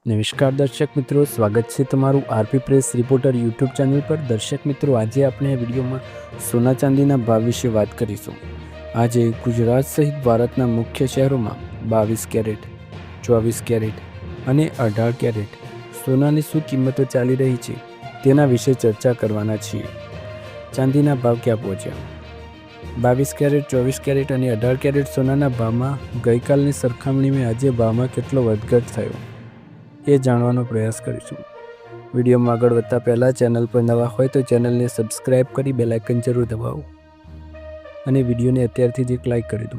નમસ્કાર દર્શક મિત્રો, સ્વાગત છે તમારું RP press reporter YouTube channel પર। દર્શક મિત્રો, આજે આપણે આ વિડીયોમાં સોના ચાંદીના ભાવ વિશે વાત કરીશું। આજે ગુજરાત સહિત ભારતના મુખ્ય શહેરોમાં 22 કેરેટ, 24 કેરેટ અને 18 કેરેટ સોનાની શું કિંમતો ચાલી રહી છે તેના વિશે ચર્ચા કરવાના છીએ। ચાંદીના ભાવ ક્યાં પહોંચ્યા? 22 કેરેટ, 24 કેરેટ અને 18 કેરેટ સોનાના ભાવમાં ગઈકાલની સરખામણીમાં આજે ભાવમાં કેટલો વધઘટ થયો એ જાણવાનો પ્રયાસ કરીશું। વિડીયોમાં આગળ વધતા પહેલાં ચેનલ પર નવા હોય તો ચેનલને સબસ્ક્રાઈબ કરી બેલ આઇકન જરૂર દબાવો અને વિડીયોને અત્યારથી જ એક લાઈક કરી દો।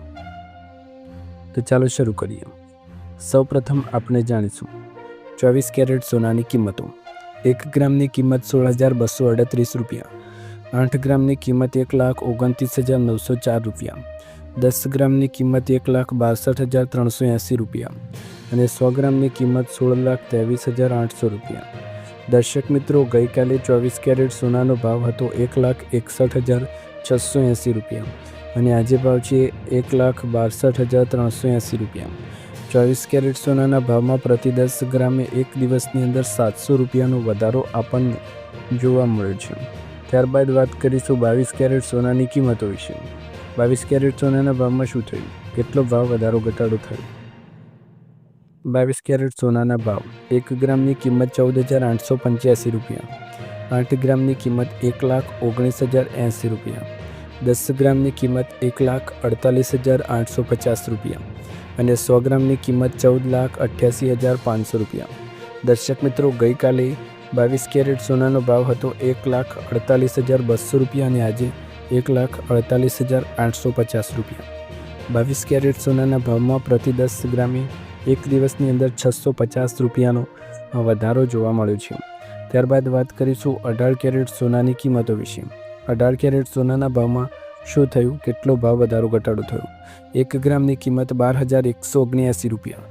તો ચાલો શરૂ કરીએ। સૌપ્રથમ આપણે જાણીશું 24 કેરેટ સોનાની કિંમતો। 1 ગ્રામની કિંમત 16,238 રૂપિયા, 8 ગ્રામની કિંમત 1,29,904 રૂપિયા, 10 ગ્રામની કિંમત 1,62,380 રૂપિયા અને 100 ગ્રામની કિંમત 16,23,800 રૂપિયા। દર્શક મિત્રો, ગઈકાલે 24 કેરેટ સોનાનો ભાવ હતો 1,61,680 રૂપિયા અને આજે ભાવ છે 1,62,380 રૂપિયા। 24 કેરેટ સોનાના ભાવમાં પ્રતિ 10 ગ્રામે એક દિવસની અંદર 700 રૂપિયાનો વધારો આપણને જોવા મળ્યો છે। ત્યારબાદ વાત કરીશું 22 કેરેટ સોનાની કિંમતો વિશે। 22 કેરેટ સોનાના ભાવમાં શું થયું, કેટલો ભાવ વધારો ઘટાડો થયો? 22 કેરેટ સોનાના ભાવ: 1 ગ્રામની કિંમત 14,885 રૂપિયા, 8 ગ્રામની કિંમત 1,19,080 રૂપિયા, 10 ગ્રામની કિંમત 1,48,850 રૂપિયા અને 100 ગ્રામની કિંમત 14,88,500 રૂપિયા। દર્શક મિત્રો, ગઈકાલે 22 કેરેટ સોનાનો ભાવ હતો 1,48,200 રૂપિયા અને આજે 1,48,850 રૂપિયા। 22 કેરેટ સોનાના ભાવમાં પ્રતિ 10 ગ્રામે એક દિવસની અંદર 650 રૂપિયાનો વધારો જોવા મળ્યો છે। ત્યારબાદ વાત કરીશું 18 કેરેટ સોનાની કિંમતો વિશે। 18 કેરેટ સોનાના ભાવમાં શું થયું, કેટલો ભાવ વધારો ઘટાડો થયો? 1 ગ્રામની કિંમત 12,179 રૂપિયા,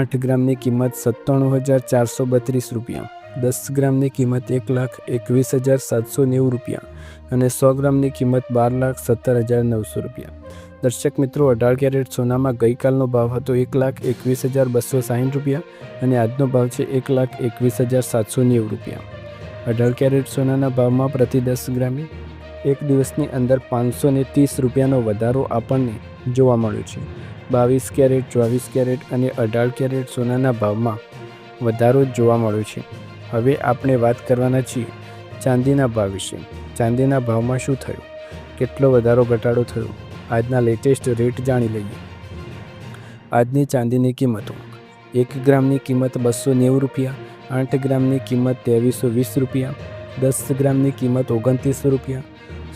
8 ગ્રામની કિંમત 97,432 રૂપિયા, 10 ગ્રામની કિંમત 1,21,790 રૂપિયા અને 100 ગ્રામની કિંમત 12,17,900 રૂપિયા। દર્શક મિત્રો, 18 કેરેટ સોનામાં ગઈકાલનો ભાવ હતો 1,21,260 રૂપિયા અને આજનો ભાવ છે 1,21,790 રૂપિયા। 18 કેરેટ સોનાના ભાવમાં પ્રતિ 10 ગ્રામે એક દિવસની અંદર 530 રૂપિયાનો વધારો આપણને જોવા મળ્યો છે। 22 કેરેટ, 24 કેરેટ અને 18 કેરેટ સોનાના ભાવમાં વધારો જોવા મળ્યો છે। હવે આપણે વાત કરવાના છીએ ચાંદીના ભાવ વિશે। ચાંદીના ભાવમાં શું થયું, કેટલો વધારો ઘટાડો થયો? આજના લેટેસ્ટ રેટ જાણી લઈએ। આજની ચાંદીની કિંમતો: 1 ગ્રામની કિંમત 290 રૂપિયા, 8 ગ્રામની કિંમત 2320 રૂપિયા, 10 ગ્રામની કિંમત 2900 રૂપિયા,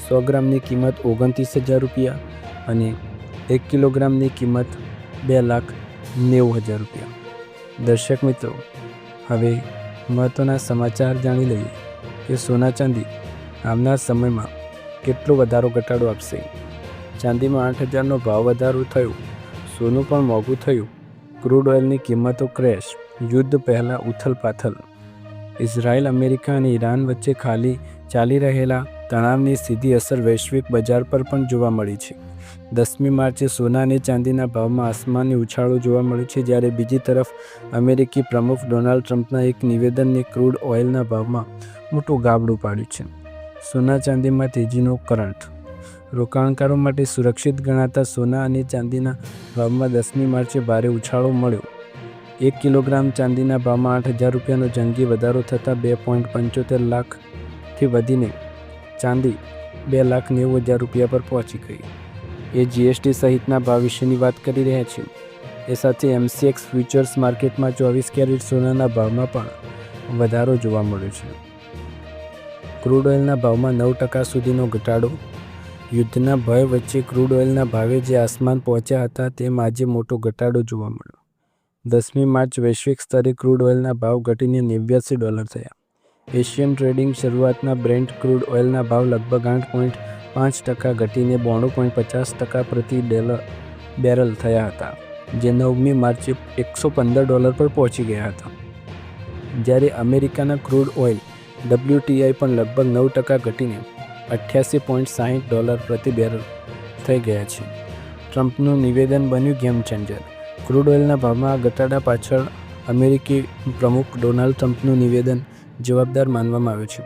100 ગ્રામની કિંમત 29,000 રૂપિયા અને 1 કિલોગ્રામની કિંમત 2,90,000 રૂપિયા। દર્શક મિત્રો, હવે મહત્ત્વના સમાચાર જાણી લઈએ કે સોના ચાંદી આવનાર સમયમાં કેટલો વધારો ઘટાડો આપશે। ચાંદીમાં 8,000નો ભાવ વધારો થયો, સોનું પણ મોંઘું થયું, ક્રૂડ ઓઇલની કિંમતો ક્રેશ, યુદ્ધ પહેલાં ઉથલપાથલ, ઇઝરાયલ, અમેરિકા અને ઈરાન વચ્ચે ચાલી રહેલા તણાવની સીધી અસર વૈશ્વિક બજાર પર પણ જોવા મળી છે। 10મી માર્ચે સોના અને ચાંદીના ભાવમાં આસમાની ઉછાળો જોવા મળ્યો છે, જ્યારે બીજી તરફ અમેરિકી પ્રમુખ ડોનાલ્ડ ટ્રમ્પના એક નિવેદનને ક્રૂડ ઓઇલના ભાવમાં મોટું ગાબડું પાડ્યું છે। સોના ચાંદીમાં તેજીનો કરંટ: રોકાણકારો માટે સુરક્ષિત ગણાતા સોના અને ચાંદીના ભાવમાં 10મી માર્ચે ભારે ઉછાળો મળ્યો। 1 કિલોગ્રામ ચાંદીના ભાવમાં 8,000 રૂપિયાનો જંગી વધારો થતાં 2.75 લાખથી વધીને ચાંદી 2,90,000 રૂપિયા પર પહોંચી ગઈ। એ જીએસટી સહિતના ભાવ વિશેની વાત કરી રહ્યા છીએ। એ સાથે MCX ફ્યુચર્સ માર્કેટમાં 24 કેરેટ સોનાના ભાવમાં પણ વધારો જોવા મળ્યો છે। ક્રૂડ ઓઇલના ભાવમાં 9% સુધીનો ઘટાડો: યુદ્ધના ભય વચ્ચે ક્રૂડ ઓઇલના ભાવે જે આસમાન પહોંચ્યા હતા તેમ આજે મોટો ઘટાડો જોવા મળ્યો। 10મી માર્ચ વૈશ્વિક સ્તરે ક્રૂડ ઓઇલના ભાવ ઘટીને $89 થયા। એશિયન ટ્રેડિંગ શરૂઆતના બ્રેન્ટ ક્રૂડ ઓઇલના ભાવ લગભગ 8.5% ઘટીને $92.50 પ્રતિ બેરલ થયા હતા, જે 9મી માર્ચે $115 પર પહોંચી ગયા હતા। જ્યારે અમેરિકાના ક્રૂડ ઓઇલ WTI પણ લગભગ 9% ઘટીને $88.60 પ્રતિ બેરલ થઈ ગયા છે। ટ્રમ્પનું નિવેદન બન્યું ગેમ ચેન્જર: ક્રૂડ ઓઇલના ભાવમાં ઘટાડા પાછળ અમેરિકી પ્રમુખ ડોનાલ્ડ ટ્રમ્પનું નિવેદન જવાબદાર માનવામાં આવ્યું છે.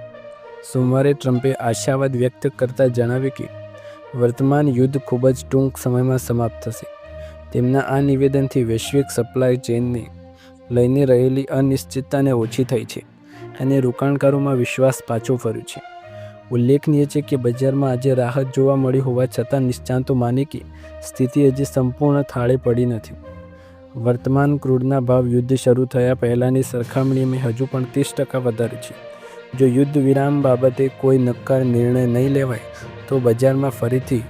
સોમવારે ટ્રમ્પે આશાવાદ વ્યક્ત કરતાં જણાવ્યું કે વર્તમાન યુદ્ધ ખૂબ જ ટૂંક સમયમાં સમાપ્ત થશે. તેમના આ નિવેદનથી વૈશ્વિક સપ્લાય ચેઇનને લઈને રહેલી અનિશ્ચિતતાને ઓછી થઈ છે અને રોકાણકારોમાં વિશ્વાસ પાછો ફર્યો છે. ઉલ્લેખનીય છે કે બજારમાં આજે રાહત જોવા મળી હોવા છતાં નિષ્ણાતો માને કે સ્થિતિ હજી સંપૂર્ણ થાળે પડી નથી. વર્તમાન ક્રૂડના ભાવ યુદ્ધ શરૂ થયા પહેલાંની સરખામણીમાં હજુ પણ 30% વધારે છે. જો યુદ્ધ વિરામ બાબતે કોઈ નક્કર નિર્ણય નહીં લેવાય તો બજારમાં ફરીથી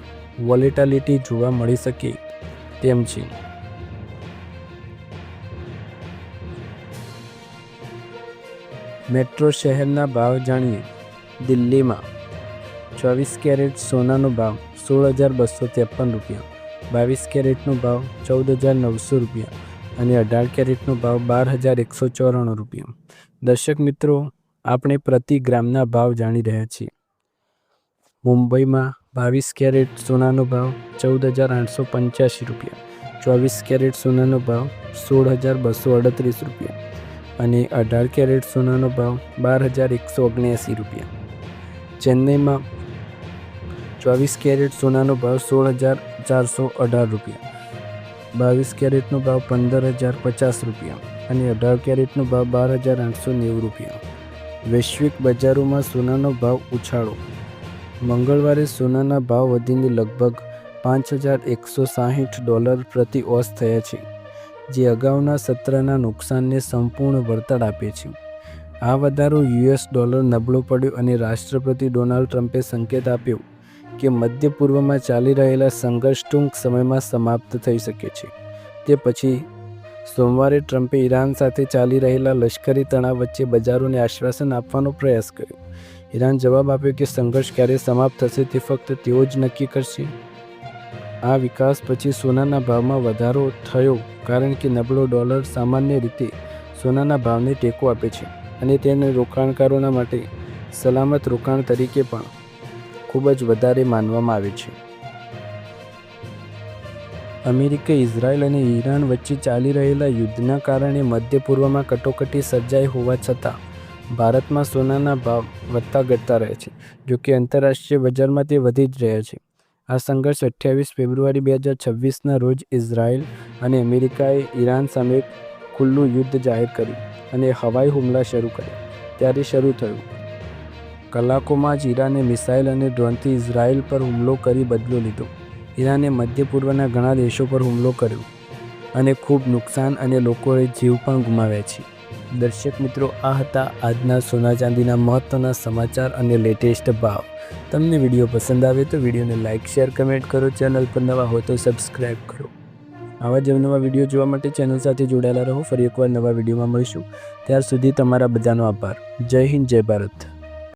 વોલેટિલિટી જોવા મળી શકે તેમ છે. મેટ્રો શહેરના ભાવ જાણીએ. દિલ્હીમાં 24 કેરેટ સોનાનો ભાવ 16,253 રૂપિયા, 22 કેરેટનો ભાવ 14,900 રૂપિયા અને 18 કેરેટનો ભાવ 12,194 રૂપિયા. દર્શક મિત્રો, આપણે પ્રતિ ગ્રામના ભાવ જાણી રહ્યા છીએ. મુંબઈમાં 22 કેરેટ સોનાનો ભાવ 14,885 રૂપિયા, 24 કેરેટ સોનાનો ભાવ 16,238 રૂપિયા અને 18 કેરેટ સોનાનો ભાવ 12,179 રૂપિયા. ચેન્નઈમાં 24 કેરેટ સોનાનો ભાવ 16,418 રૂપિયા, 22 કેરેટનો ભાવ 15,050 રૂપિયા અને 18 કેરેટનો ભાવ 12,890 રૂપિયા. વૈશ્વિક બજારોમાં સોનાનો ભાવ ઉછાળો. મંગળવારે સોનાના ભાવ વધીને લગભગ $5,160 પ્રતિ ઓન્સ થયા છે, જે અગાઉના સત્રના નુકસાનને સંપૂર્ણ વળતર આપે છે. આ વધારો US ડોલર નબળો પડ્યો અને રાષ્ટ્રપતિ ડોનાલ્ડ ટ્રમ્પે સંકેત આપ્યો કે મધ્ય પૂર્વમાં ચાલી રહેલા સંઘર્ષ ટૂંક સમયમાં સમાપ્ત થઈ શકે છે. તે પછી સોમવારે ટ્રમ્પે ઈરાન સાથે ચાલી રહેલા લશ્કરી તણાવ વચ્ચે બજારોને આશ્વાસન આપવાનો પ્રયાસ કર્યો. ઈરાન જવાબ આપ્યો કે સંઘર્ષ ક્યારે સમાપ્ત થશે તે ફક્ત તેઓ જ નક્કી કરશે. આ વિકાસ પછી સોનાના ભાવમાં વધારો થયો કારણ કે નબળો ડોલર સામાન્ય રીતે સોનાના ભાવને ટેકો આપે છે અને તેને રોકાણકારોના માટે સલામત રોકાણ તરીકે પણ ખૂબ જ વધારે માનવામાં આવે છે. અમેરિકા, ઇઝરાયલ અને ઈરાન વચ્ચે ચાલી રહેલા યુદ્ધના કારણે મધ્ય પૂર્વમાં કટોકટી સર્જાઈ હોવા છતાં ભારતમાં સોનાના ભાવ વધતા ઘટતા રહે છે. જોકે આંતરરાષ્ટ્રીય બજારમાં તે વધી જ રહ્યા છે. આ સંઘર્ષ 28 ફેબ્રુઆરી 2026ના રોજ ઇઝરાયલ અને અમેરિકાએ ઈરાન સામે ખુલ્લું યુદ્ધ જાહેર કર્યું અને હવાઈ હુમલા શરૂ કર્યા ત્યારે શરૂ થયું. કલાકોમાં જ ઈરાને મિસાઇલ અને ડ્રોનથી ઇઝરાયલ પર હુમલો કરી બદલો લીધો. ઈરાને મધ્ય પૂર્વના ઘણા દેશો પર હુમલો કર્યો અને ખૂબ નુકસાન અને લોકોએ જીવ પણ ગુમાવ્યા છે. દર્શક મિત્રો, આ હતા આજના સોના ચાંદીના મહત્ત્વના સમાચાર અને લેટેસ્ટ ભાવ. તમને વિડીયો પસંદ આવે તો વિડીયોને લાઇક, શેર, કમેન્ટ કરો. ચેનલ પર નવા હો તો સબસ્ક્રાઈબ કરો. આવા જ નવા વિડીયો જોવા માટે ચેનલ સાથે જોડાયેલા રહો. ફરી એકવાર નવા વિડીયોમાં મળીશું. ત્યાર સુધી તમારા બધાનો આભાર. જય હિન્દ, જય ભારત.